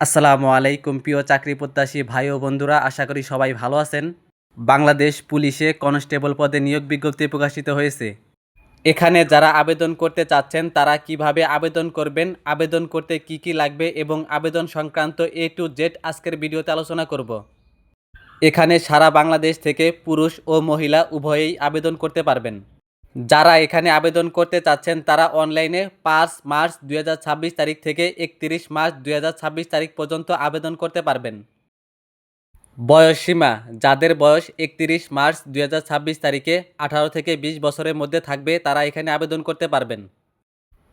আসসালামু আলাইকুম প্রিয় চাকরি প্রত্যাশী ভাই ও বন্ধুরা, আশা করি সবাই ভালো আছেন। বাংলাদেশ পুলিশে কনস্টেবল পদে নিয়োগ বিজ্ঞপ্তি প্রকাশিত হয়েছে। এখানে যারা আবেদন করতে চাচ্ছেন তারা কিভাবে আবেদন করবেন, আবেদন করতে কি কি লাগবে এবং আবেদন সংক্রান্ত A to Z আজকের ভিডিওতে আলোচনা করব। এখানে সারা বাংলাদেশ থেকে পুরুষ ও মহিলা উভয়েই আবেদন করতে পারবেন। যারা এখানে আবেদন করতে চাচ্ছেন তারা অনলাইনে 5 মার্চ 2026 তারিখ থেকে 31 মার্চ 2026 তারিখ পর্যন্ত আবেদন করতে পারবেন। বয়সসীমা: যাদের বয়স 31 মার্চ 2026 তারিখে 18 থেকে 20 বছরের মধ্যে থাকবে তারা এখানে আবেদন করতে পারবেন।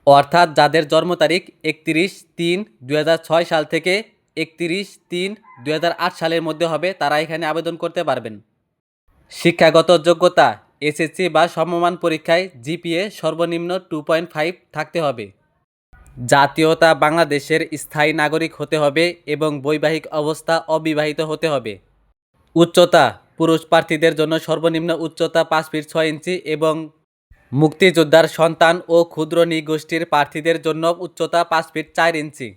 অর্থাৎ যাদের জন্ম তারিখ 31/3/2006 সাল থেকে 31/3/2008 সালের মধ্যে হবে তারা এখানে আবেদন করতে পারবেন। শিক্ষাগত যোগ্যতা: এসএসসি বা সমমান পরীক্ষায় জিপিএ সর্বনিম্ন 2.5 থাকতে হবে। জাতীয়তা: বাংলাদেশের স্থায়ী নাগরিক হতে হবে এবং বৈবাহিক অবস্থা অবিবাহিত হতে হবে। উচ্চতা: পুরুষ প্রার্থীদের জন্য সর্বনিম্ন উচ্চতা 5 ফিট 6 ইঞ্চি এবং মুক্তিযোদ্ধার সন্তান ও ক্ষুদ্র নৃগোষ্ঠীর প্রার্থীদের জন্য উচ্চতা 5 ফিট 4 ইঞ্চি।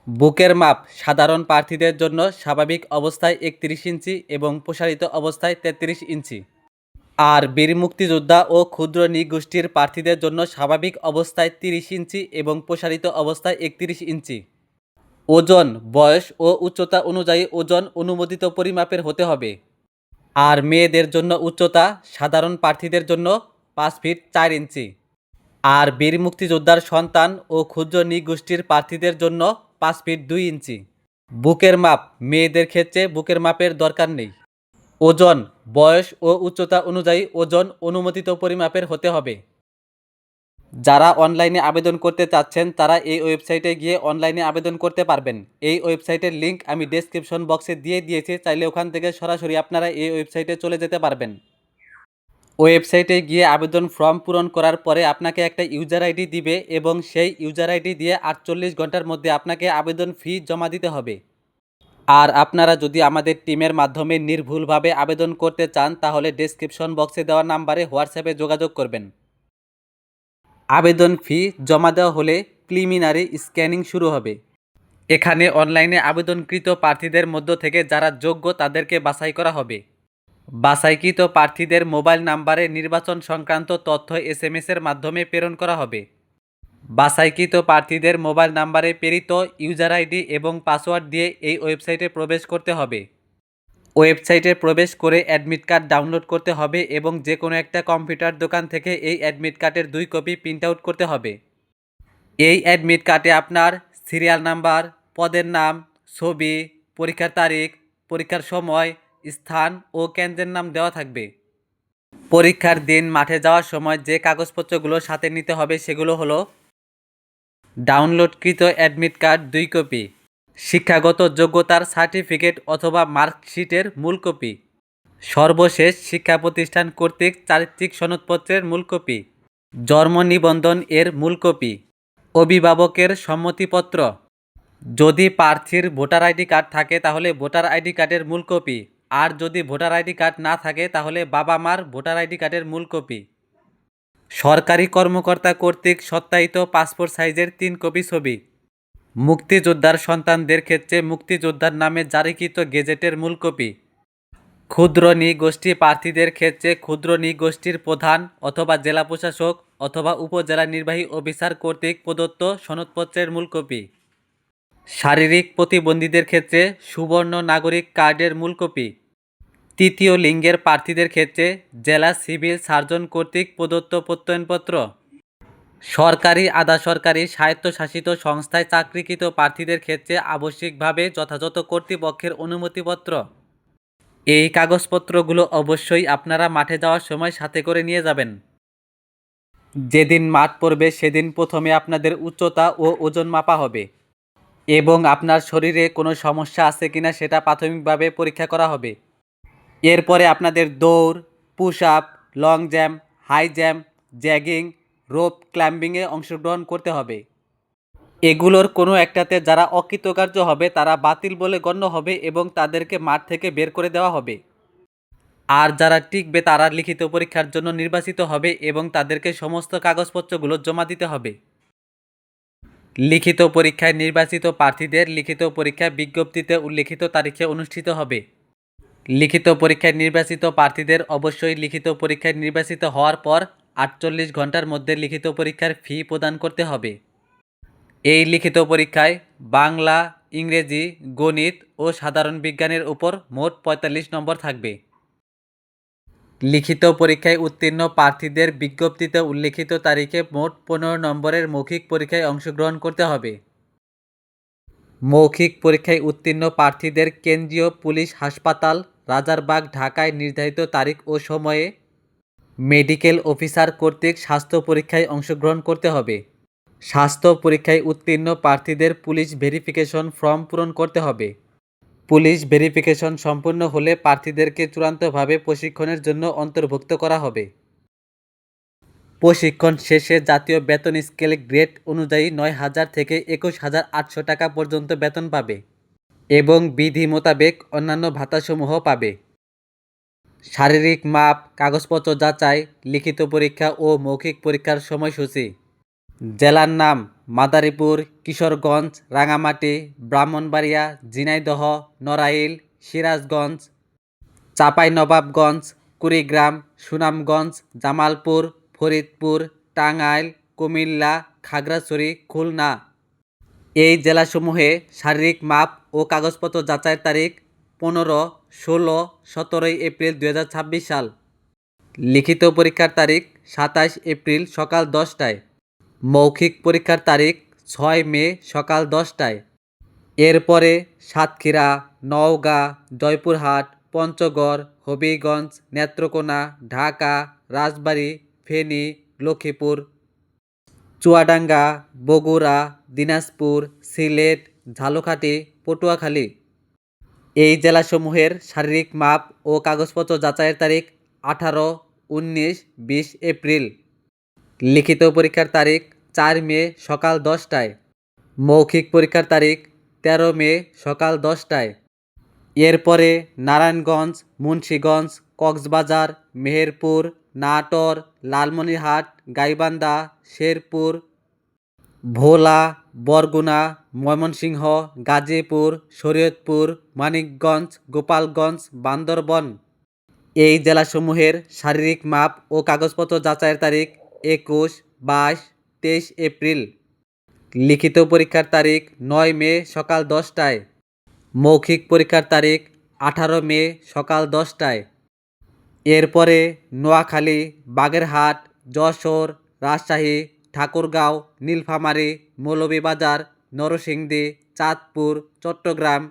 বুকের মাপ: সাধারণ প্রার্থীদের জন্য স্বাভাবিক অবস্থায় 31 ইঞ্চি এবং প্রসারিত অবস্থায় 33 ইঞ্চি। আর বীর মুক্তিযোদ্ধা ও ক্ষুদ্র নৃগোষ্ঠীর প্রার্থীদের জন্য স্বাভাবিক অবস্থায় 30 ইঞ্চি এবং প্রসারিত অবস্থায় 31 ইঞ্চি। ওজন: বয়স ও উচ্চতা অনুযায়ী ওজন অনুমোদিত পরিমাপের হতে হবে। আর মেয়েদের জন্য উচ্চতা সাধারণ প্রার্থীদের জন্য 5 ফিট 4 ইঞ্চি। আর বীর মুক্তিযোদ্ধার সন্তান ও ক্ষুদ্র নৃগোষ্ঠীর প্রার্থীদের জন্য 5 ফিট 2 ইঞ্চি। বুকের মাপ: মেয়েদের ক্ষেত্রে বুকের মাপের দরকার নেই। ওজন: বয়স ও উচ্চতা অনুযায়ী ওজন অনুমোদিত পরিমাপের হতে হবে। যারা অনলাইনে আবেদন করতে চাচ্ছেন তারা এই ওয়েবসাইটে গিয়ে অনলাইনে আবেদন করতে পারবেন। এই ওয়েবসাইটের লিঙ্ক আমি ডেসক্রিপশন বক্সে দিয়ে দিয়েছি, চাইলে ওখান থেকে সরাসরি আপনারা এই ওয়েবসাইটে চলে যেতে পারবেন। ওয়েবসাইটে গিয়ে আবেদন ফর্ম পূরণ করার পরে আপনাকে একটা ইউজার আইডি দিবে এবং সেই ইউজার আইডি দিয়ে 48 ঘন্টার মধ্যে আপনাকে আবেদন ফি জমা দিতে হবে। আর আপনারা যদি আমাদের টিমের মাধ্যমে নির্ভুলভাবে আবেদন করতে চান তাহলে ডেসক্রিপশন বক্সে দেওয়া নাম্বারে হোয়াটসঅ্যাপে যোগাযোগ করবেন। আবেদন ফি জমা দেওয়া হলে প্রিলিমিনারি স্ক্যানিং শুরু হবে। এখানে অনলাইনে আবেদনকৃত প্রার্থীদের মধ্য থেকে যারা যোগ্য তাদেরকে বাছাই করা হবে। বাছাইকৃত প্রার্থীদের মোবাইল নাম্বারে নির্বাচন সংক্রান্ত তথ্য SMS-এর মাধ্যমে প্রেরণ করা হবে। বাছাইকৃত প্রার্থীদের মোবাইল নাম্বারে প্রেরিত ইউজার আইডি এবং পাসওয়ার্ড দিয়ে এই ওয়েবসাইটে প্রবেশ করতে হবে। ওয়েবসাইটে প্রবেশ করে অ্যাডমিট কার্ড ডাউনলোড করতে হবে এবং যে কোনো একটা কম্পিউটার দোকান থেকে এই অ্যাডমিট কার্ডের 2 কপি প্রিন্ট আউট করতে হবে। এই অ্যাডমিট কার্ডে আপনার সিরিয়াল নাম্বার, পদের নাম, ছবি, পরীক্ষার তারিখ, পরীক্ষার সময়, স্থান ও কেন্দ্রের নাম দেওয়া থাকবে। পরীক্ষার দিন মাঠে যাওয়ার সময় যে কাগজপত্রগুলো সাথে নিতে হবে সেগুলো হলো: ডাউনলোডকৃত অ্যাডমিট কার্ড 2 কপি, শিক্ষাগত যোগ্যতার সার্টিফিকেট অথবা মার্কশিটের মূল কপি, সর্বশেষ শিক্ষা প্রতিষ্ঠান কর্তৃক চারিত্রিক সনদপত্রের মূল কপি, জন্ম নিবন্ধন এর মূল কপি, অভিভাবকের সম্মতিপত্র। যদি প্রার্থীর ভোটার আইডি কার্ড থাকে তাহলে ভোটার আইডি কার্ডের মূল কপি, আর যদি ভোটার আইডি কার্ড না থাকে তাহলে বাবা মার ভোটার আইডি কার্ডের মূল কপি। সরকারি কর্মকর্তা কর্তৃক সত্যায়িত পাসপোর্ট সাইজের 3 কপি ছবি। মুক্তিযোদ্ধার সন্তানদের ক্ষেত্রে মুক্তিযোদ্ধার নামে জারিকৃত গেজেটের মূল কপি। ক্ষুদ্র নৃগোষ্ঠী প্রার্থীদের ক্ষেত্রে ক্ষুদ্র নৃগোষ্ঠীর প্রধান অথবা জেলা প্রশাসক অথবা উপজেলা নির্বাহী অফিসার কর্তৃক প্রদত্ত সনদপত্রের মূল কপি। শারীরিক প্রতিবন্ধীদের ক্ষেত্রে সুবর্ণ নাগরিক কার্ডের মূল কপি। তৃতীয় লিঙ্গের প্রার্থীদের ক্ষেত্রে জেলা সিভিল সার্জন কর্তৃক প্রদত্ত প্রত্যয়নপত্র। সরকারি আধা সরকারি স্বায়ত্তশাসিত সংস্থায় চাকরিকৃত প্রার্থীদের ক্ষেত্রে আবশ্যিকভাবে যথাযথ কর্তৃপক্ষের অনুমতিপত্র। এই কাগজপত্রগুলো অবশ্যই আপনারা মাঠে যাওয়ার সময় সাথে করে নিয়ে যাবেন। যেদিন মাঠ পড়বে সেদিন প্রথমে আপনাদের উচ্চতা ও ওজন মাপা হবে এবং আপনার শরীরে কোনো সমস্যা আছে কিনা সেটা প্রাথমিকভাবে পরীক্ষা করা হবে। এরপরে আপনাদের দৌড়, push up, long jump, high jump, jogging, rope ক্লাইম্বিংয়ে অংশগ্রহণ করতে হবে। এগুলোর কোনো একটাতে যারা অকৃতকার্য হবে তারা বাতিল বলে গণ্য হবে এবং তাদেরকে মাঠ থেকে বের করে দেওয়া হবে। আর যারা টিকবে তারা লিখিত পরীক্ষার জন্য নির্বাচিত হবে এবং তাদেরকে সমস্ত কাগজপত্রগুলো জমা দিতে হবে। লিখিত পরীক্ষায় নির্বাচিত প্রার্থীদের লিখিত পরীক্ষা বিজ্ঞপ্তিতে উল্লিখিত তারিখে অনুষ্ঠিত হবে। লিখিত পরীক্ষায় নির্বাচিত প্রার্থীদের অবশ্যই লিখিত পরীক্ষায় নির্বাচিত হওয়ার পর 48 ঘন্টার মধ্যে লিখিত পরীক্ষার ফি প্রদান করতে হবে। এই লিখিত পরীক্ষায় বাংলা, ইংরেজি, গণিত ও সাধারণ বিজ্ঞানের উপর মোট 45 নম্বর থাকবে। লিখিত পরীক্ষায় উত্তীর্ণ প্রার্থীদের বিজ্ঞপ্তিতে উল্লিখিত তারিখে মোট 15 নম্বরের মৌখিক পরীক্ষায় অংশগ্রহণ করতে হবে। মৌখিক পরীক্ষায় উত্তীর্ণ প্রার্থীদের কেন্দ্রীয় পুলিশ হাসপাতাল, রাজারবাগ, ঢাকায় নির্ধারিত তারিখ ও সময়ে মেডিকেল অফিসার কর্তৃক স্বাস্থ্য পরীক্ষায় অংশগ্রহণ করতে হবে। স্বাস্থ্য পরীক্ষায় উত্তীর্ণ প্রার্থীদের পুলিশ ভেরিফিকেশন ফর্ম পূরণ করতে হবে। পুলিশ ভেরিফিকেশন সম্পূর্ণ হলে প্রার্থীদেরকে চূড়ান্তভাবে প্রশিক্ষণের জন্য অন্তর্ভুক্ত করা হবে। প্রশিক্ষণ শেষে জাতীয় বেতন স্কেল গ্রেড অনুযায়ী 9,000 থেকে 21,800 টাকা পর্যন্ত বেতন পাবে এবং বিধি মোতাবেক অন্যান্য ভাতাসমূহ পাবে। শারীরিক মাপ, কাগজপত্র যাচাই, লিখিত পরীক্ষা ও মৌখিক পরীক্ষার সময়সূচি। জেলার নাম: মাদারীপুর, কিশোরগঞ্জ, রাঙামাটি, ব্রাহ্মণবাড়িয়া, ঝিনাইদহ, নড়াইল, সিরাজগঞ্জ, চাঁপাইনবাবগঞ্জ, কুড়িগ্রাম, সুনামগঞ্জ, জামালপুর, ফরিদপুর, টাঙ্গাইল, কুমিল্লা, খাগড়াছড়ি, খুলনা। এই জেলাসমূহে শারীরিক মাপ ও কাগজপত্র যাচাইয়ের তারিখ 15, 16, 17 এপ্রিল 2026 সাল। লিখিত পরীক্ষার তারিখ 27 এপ্রিল সকাল 10টায়। মৌখিক পরীক্ষার তারিখ 6 মে সকাল 10টায়। এরপরে সাতক্ষীরা, নওগাঁ, জয়পুরহাট, পঞ্চগড়, হবিগঞ্জ, নেত্রকোনা, ঢাকা, রাজবাড়ী, ফেনী, লক্ষ্মীপুর, চুয়াডাঙ্গা, বগুড়া, দিনাজপুর, সিলেট, ঝালকাঠি, পটুয়াখালী। এই জেলাসমূহের শারীরিক মাপ ও কাগজপত্র যাচাইয়ের তারিখ 18, 19, 20 এপ্রিল। লিখিত পরীক্ষার তারিখ 4 মে সকাল 10টায়। মৌখিক পরীক্ষার তারিখ 13 মে সকাল 10টায়। এরপরে নারায়ণগঞ্জ, মুন্সিগঞ্জ, কক্সবাজার, মেহেরপুর, নাটোর, লালমনিরহাট, গাইবান্ধা, শেরপুর, ভোলা, বরগুনা, ময়মনসিংহ, গাজীপুর, শরীয়তপুর, মানিকগঞ্জ, গোপালগঞ্জ, বান্দরবন। এই জেলাসমূহের শারীরিক মাপ ও কাগজপত্র যাচাইয়ের তারিখ 21, 22, 23 এপ্রিল। লিখিত পরীক্ষার তারিখ 9 মে সকাল 10টায়। মৌখিক পরীক্ষার তারিখ 18 মে সকাল 10টায়। এরপরে নোয়াখালী, বাগেরহাট, যশোর, রাজশাহী, ঠাকুরগাঁও, নীলফামারী, মৌলভীবাজার, নরসিংদী, চাঁদপুর, চট্টগ্রাম,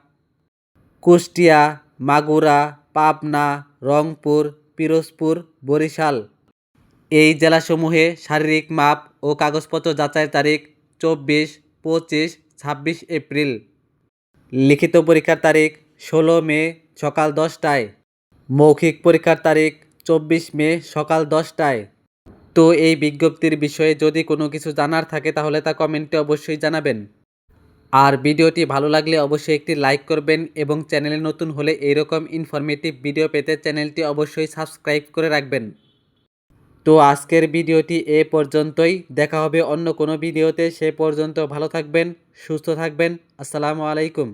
কুষ্টিয়া, মাগুরা, পাবনা, রংপুর, পিরোজপুর, বরিশাল। এই জেলাসমূহে শারীরিক মাপ ও কাগজপত্র যাচাইয়ের তারিখ 24, 25, 26 এপ্রিল। লিখিত পরীক্ষার তারিখ 16 মে সকাল 10টায়। মৌখিক পরীক্ষার তারিখ 24 মে সকাল 10টায়। তো এই বিজ্ঞপ্তির বিষয়ে যদি কোনো কিছু জানার থাকে তাহলে তা কমেন্টে অবশ্যই জানাবেন। আর ভিডিওটি ভালো লাগলে অবশ্যই একটি লাইক করবেন এবং চ্যানেলে নতুন হলে এইরকম ইনফরমেটিভ ভিডিও পেতে চ্যানেলটি অবশ্যই সাবস্ক্রাইব করে রাখবেন। তো আজকের ভিডিওটি এ পর্যন্তই। দেখা হবে অন্য কোনো ভিডিওতে। সে পর্যন্ত ভালো থাকবেন, সুস্থ থাকবেন। আসসালামু আলাইকুম।